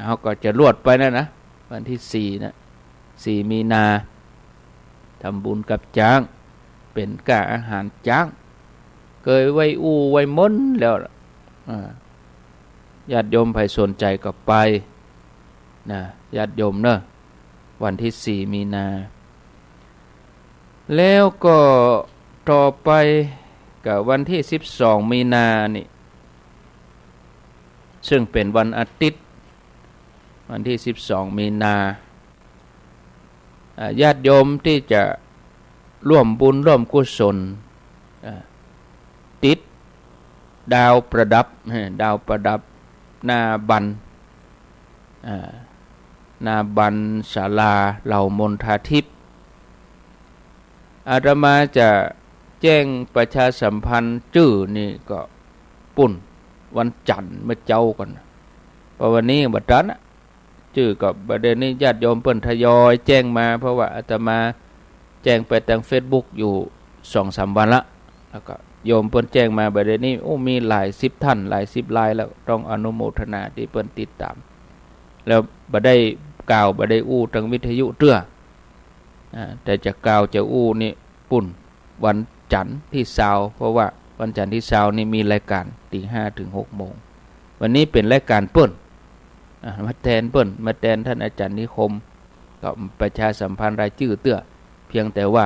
เขาก็จะรวดไปนะวันที่4นะ4 มีนาทำบุญกับจ้างเป็นกะอาหารจ้างเคยไว้ไว้ม้นแล้วญาติโยมใครสนใจก็ไปนะญาติโยมเนอะวันที่4 มีนาแล้วก็ต่อไปกับวันที่12 มีนานี่ซึ่งเป็นวันอาทิตย์วันที่12 มีนาญาติโยมที่จะร่วมบุญร่วมกุศลติดดาวประดับหน้าบันศาลาเหล่ามนทาทิพย์อาตมาจะแจ้งประชาสัมพันธ์ชื่อนี่ก็ปุ่นวันจันทร์เมื่อเจ้ากันเพราะวันนี้บัดนั้นชื่อกับประเด็นนี้ญาติโยมเปิ้นทยอยแจ้งมาเพราะว่าอาตมาแจ้งไปทาง Facebook อยู่ 2-3 วันละแล้วก็โยมเปิ้นแจ้งมาประเด็นนี้มีหลาย10 ท่านหลาย10 รายแล้วต้องอนุโมทนาที่เปิ้นติดตามแล้วบ่ได้กล่าวบ่ได้ทางวิทยุเตื้อแต่จะกล่าวจะนี่ปุ่นวันจันทร์ที่20เพราะว่าวันจันทร์ที่20นี่มีรายการตี 5 ถึง 6 โมงวันนี้เป็นรายการเปิ้น มาแทนเปิ้นมาแทนท่านอาจารย์นิคมก็ประชาสัมพันธ์รายชื่อเตื้อเพียงแต่ว่า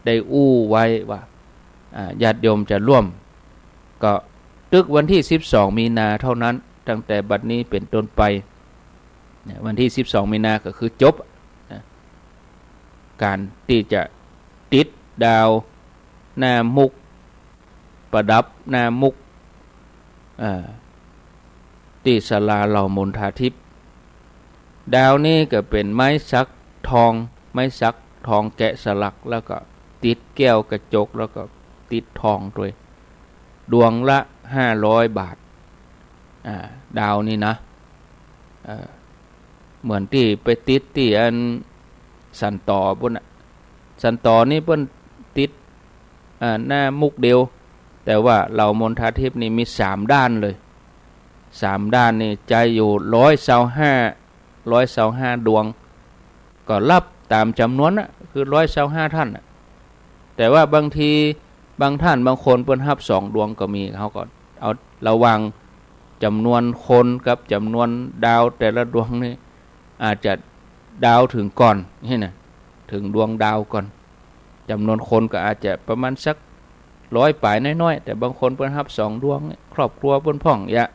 ได้อู้ไว้ว่าญาติโยมจะร่วมก็ตึกวันที่12มีนาเท่านั้นตั้งแต่บัดนี้เป็นต้นไปวันที่12มีนาก็คือจบการที่จะติดดาวหน้ามุกประดับหน้ามุกที่ศาลาเหล่ามนทาทิพย์ดาวนี้ก็เป็นไม้สักทองไม้สักทองแกะสลักแล้วก็ติดแก้วกระจกแล้วก็ติดทองด้วยดวงละ500 บาทดาวนี่นะเหมือนที่ไปติดที่อันสันต่อปุ่นสันต่อนี่เพิ่นติดหน้ามุกเดียวแต่ว่าเหล่ามนทาทิพย์นี่มี3ด้านเลย3ด้านนี่ใจอยู่125ดวงก็รับตามจำนวนนะคือ125ท่านแต่ว่าบางทีบางท่านบางคนเพิ่นรับ2ดวงก็มีเขาก็เอาระวังจำนวนคนกับจำนวนดาวแต่ละดวงนี่อาจจะดาวถึงก่อนนี่นะถึงดวงดาวก่อนจำนวนคนก็อาจจะประมาณสัก100 ปลายน้อยๆแต่บางคนเพิ่นรับ2ดวงครอบครัวเพิ่นพ่องยะ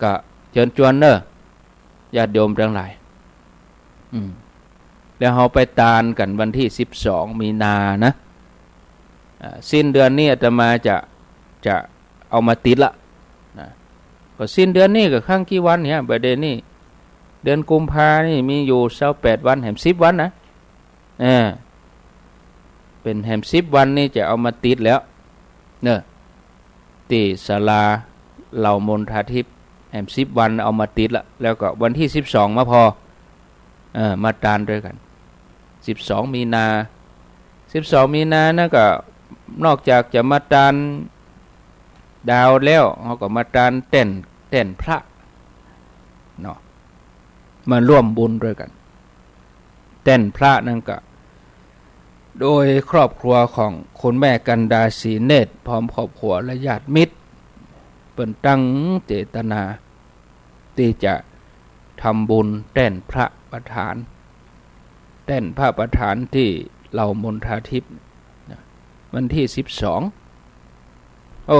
ก็เชิญชวนเด้อญาติโยมทั้งหลายแล้วเราไปตานกันวันที่12มีนานะสิ้นเดือนนี้อาตมาจะเอามาติดละก็สิ้นเดือนนี้ก็ข้างกี่วันเนี่ยประเด็นนี้เดือนกุมภานี่มีอยู่28วันแหม10วันนะเป็นแหม10วันนี่จะเอามาติดแล้วเนอะที่ศาลาเหล่ามนทาทิพย์แหม10วันเอามาติดละแล้วก็วันที่12มาพอมาตานด้วยกัน12มีนา12มีนานะก็นอกจากจะมาตานดาวแล้วเขาก็มาตานเต้นพระเนาะมาร่วมบุญด้วยกันเต้นพระนั่นก็โดยครอบครัวของคุณแม่กันดาศรีเนตรพร้อมครอบครัวและญาติมิตรเปิ่นตั้งเจตนาที่จะทำบุญเต้นพระประธานเต้นพระประธานที่เหล่ามนทาทิพย์วันที่12โอ้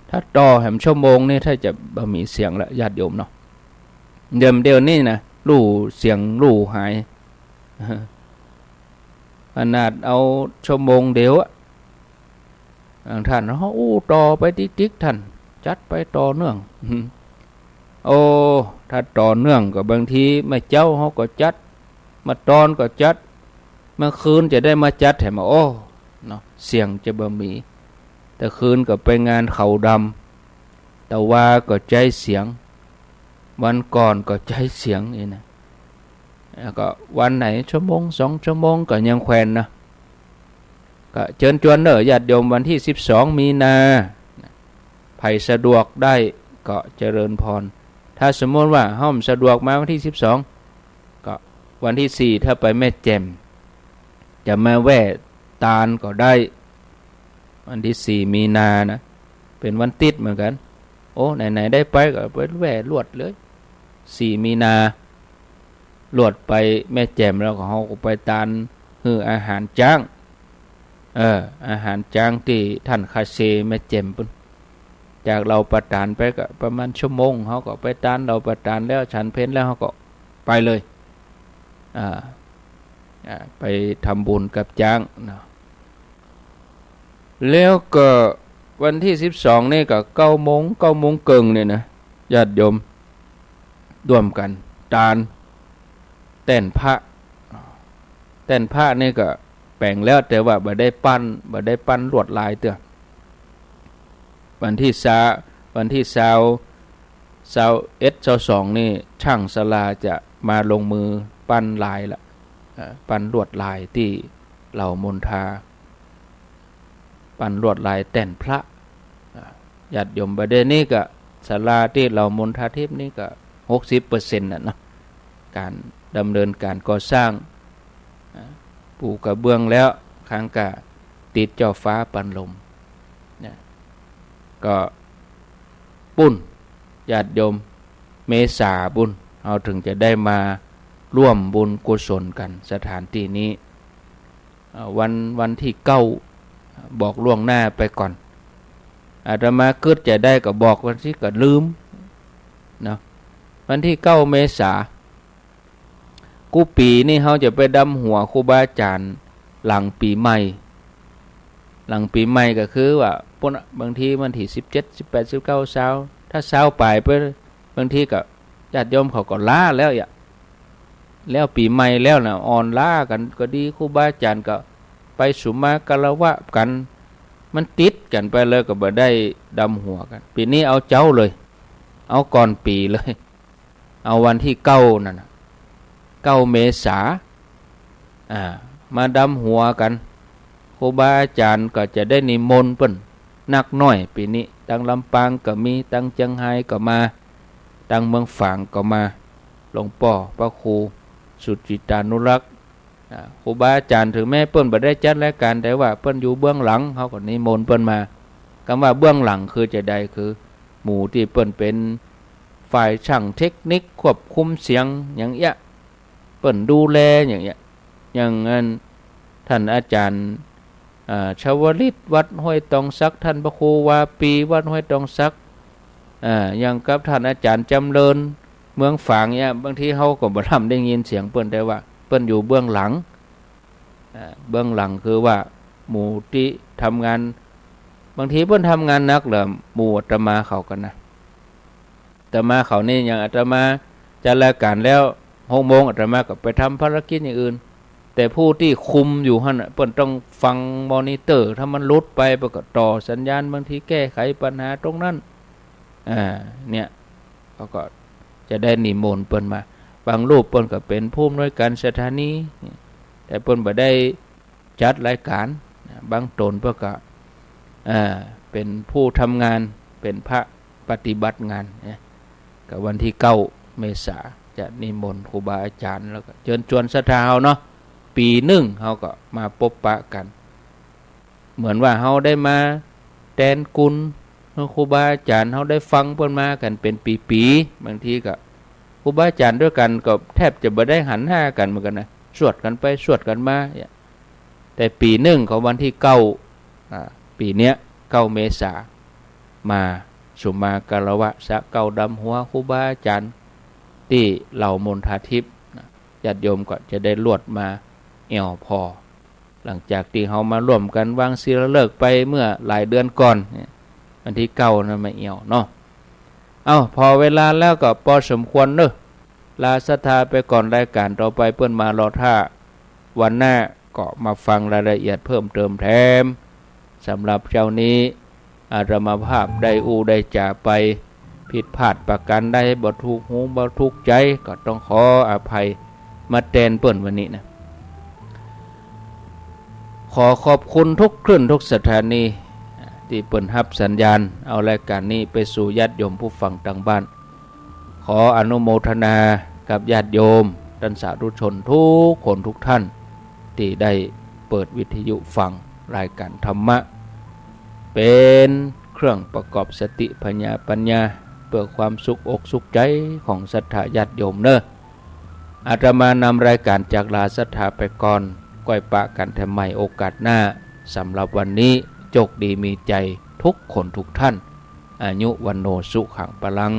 ถ้าต่อแหมชั่วโมงนี่ถ้าจะบ่มีเสียงละญาติโยมเนาะเดี๋ยวนี้นะลู่เสียงลู่หายขนาดเอาชั่วโมงเดียวท่านเขาต่อไปติ๊กท่านจัดไปต่อเนื่องโอ้ถ้าต่อเนื่องก็บางทีไม่เจ้าเขาก็จัดมาตอนก็จัดเมื่อคืนจะได้มาจัดแถมโอ้เนาะเสียงจะบ่มีแต่คืนก็ไปงานเขาดำแต่ว่าก็ใจเสียงวันก่อนก็ใจเสียงนี่นะแล้วก็วันไหนชั่วโมง2 ชั่วโมงก็ยังแขวนนะก็เชิญชวนเด้อญาติโยมวันที่12มีนาไผสะดวกได้ก็เจริญพรถ้าสมมติว่าห้อมสะดวกมาวันที่12ก็วันที่4ถ้าไปแม่แจ่มจะมาแว่ตาลก็ได้วันที่4มีนานะเป็นวันติดเหมือนกันโอ้ไหนๆได้ไปก็ไปแว่ลวดเลย4มีนาลวดไปแม่แจ่มแล้วก็เฮาก็ไปตานคืออาหารจ้างอาหารจ้างที่ท่านคาเซแม่แจ่มปุ่นจากเราประทานไปก็ประมาณชั่วโมงเฮาก็ไปตานเราประทานแล้วฉันเพลแล้วเฮาก็ไปเลยไปทำบุญกับจ้างเนาะแล้วก็วันที่12นี่ก็9 โมงเกิงเนี่ยนะญาติโยมร่วมกันตานเต้นพระนี่ก็แปลงแล้วแต่ว่าบ่ได้ปั้นลวดลายเตื้อวันที่22นี่ช่างศาลาจะมาลงมือปั้นลายละปั้นลวดลายที่เหล่ามนทาปั้นลวดลายแต่นพระญาติโยมประเด็นนี้ก็ศาลาที่เหล่ามนทาทิพย์นี่ก็ 60% น่ะเนาะการดำเนินการก่อสร้างปูกระเบื้องแล้วค้างกะติดเจ้าฟ้าปันลมเนี่ยก็ปุ้นญาติโยมเมษาบุญ เราถึงจะได้มาร่วมบุญกุศลกันสถานที่นี้วันที่9บอกล่วงหน้าไปก่อนอาตมาคิดจะได้ก็บอกวันที่ก็ลืมเนาะวันที่9 เมษายนกูปีนี่เขาจะไปดำหัวครูบาอาจารย์หลังปีใหม่ก็คือว่าบางทีวันที่17 18 19 20ถ้า20ปลายไปบางทีก็ญาติโยมเขาก็ล้าแล้วแล้วปีใหม่แล้วนะอ่อนล้ากันก็ดีครูบาอาจารย์ก็ไปสุมากละวะกันมันติดกันไปเลยก็บ่ได้ดำหัวกันปีนี้เอาเจ้าเลยเอาก่อนปีเลยเอาวันที่9นั่น9 เมษายนมาดำหัวกันครูบาอาจารย์ก็จะได้นิมนต์เปิ้นนักน้อยปีนี้ตั้งลำปางก็มีตั้งเชียงไฮ้ก็มาตั้งเมืองฝางก็มาหลวงพ่อพระครูสุจิตานุรักษ์ครูบาอาจารย์ถึงแม้เปิ้นบ่ได้จัดรายการแต่ว่าเปิ้นอยู่เบื้องหลังเขาก็นิมนต์เปิ้นมาคำว่าเบื้องหลังคือจะได้คือหมู่ที่เปิ้นเป็นฝ่ายช่างเทคนิคควบคุมเสียงอย่างเงี้ยเปิ้นดูแลอย่างเงี้ยอย่างนั้นท่านอาจารย์ชวลิตวัดห้วยตองซักท่านพระครูวาปีวัดห้วยตองซักอย่างกับท่านอาจารย์จำเริญเมืองฝางเนี่ยบางทีเขาก็บ่ทำได้ยินเสียงเปิ้นแต่ว่าเปิ้นอยู่เบื้องหลังคือว่าหมู่ที่ทำงานบางทีเปิ้นทำงานนักเหรอหมู่อาตมาเขากันนะอาตมาเขานี่อย่างอาตมาจัดรายการแล้ว6 โมงอาตมาก็ไปทำภารกิจอย่างอื่นแต่ผู้ที่คุมอยู่หั่นเปิ้นต้องฟังมอนิเตอร์ถ้ามันหลุดไปเปิ้นก็ต่อสัญญาณบางทีแก้ไขปัญหาตรงนั้นเนี่ยเขาก็จะได้นิมนต์เปิ้นมาบางรูปเปิ้นก็เป็นผู้อำนวยการสถานีแต่เปิ้นบ่ได้จัดรายการบางตนเปิ้นก็เป็นผู้ทำงานเป็นพระปฏิบัติงานก็วันที่9 เมษายนจะนิมนต์ครูบาอาจารย์แล้วก็เชิญชวนศรัทธาเฮาเนาะปีหนึ่งเฮาก็มาพบปะกันเหมือนว่าเฮาได้มาแทนคุณครูบาอาจารย์เฮาได้ฟังเพิ่นมากันเป็นปีๆบางทีก็ครูบาอาจารย์ด้วยกันก็แทบจะบ่ได้หันหน้ากันเหมือนกันนะสวดกันไปสวดกันมาแต่ปีหนึ่งของวันที่9ปีเนี้ย9 เมษายนมาสุมากาละวะสะเก่าดำหัวครูบาอาจารย์ที่เหล่ามนทาทิพย์ญาติโยมก็จะได้ลวดมาแอวพอหลังจากที่เฮามาร่วมกันวางศีลฤกษ์ไปเมื่อหลายเดือนก่อนวันที่9นั้นมาแอวเนาะพอเวลาแล้วก็พอสมควรเนอะลาศรัทธาไปก่อนรายการต่อไปเพิ่นมารอท่าวันหน้าก็มาฟังรายละเอียดเพิ่มเติมแถมสำหรับเจ้านี้อาตมาภาพได้ได้จากไปผิดพลาดประการใดบ่ถูกหูบ่ถูกใจก็ต้องขออภัยมาแทนเปิ้นวันนี้นะขอขอบคุณทุกคลื่นทุกสถานีที่เปิ้นรับสัญญาณเอารายการนี้ไปสู่ญาติโยมผู้ฟังทางบ้านขออนุโมทนากับญาติโยมท่านสาธุชนทุกคนทุกท่านที่ได้เปิดวิทยุฟังรายการธรรมะเป็นเครื่องประกอบสติปัญญาเพื่อความสุขอกสุขใจของศรัทธาญาติโยมเนอะอาตมานำรายการจากลาศรัทธาไปก่อนก้อยปะกันแถมใหม่โอกาสหน้าสำหรับวันนี้โชคดีมีใจทุกคนทุกท่านอายุวันโนสุขังพลัง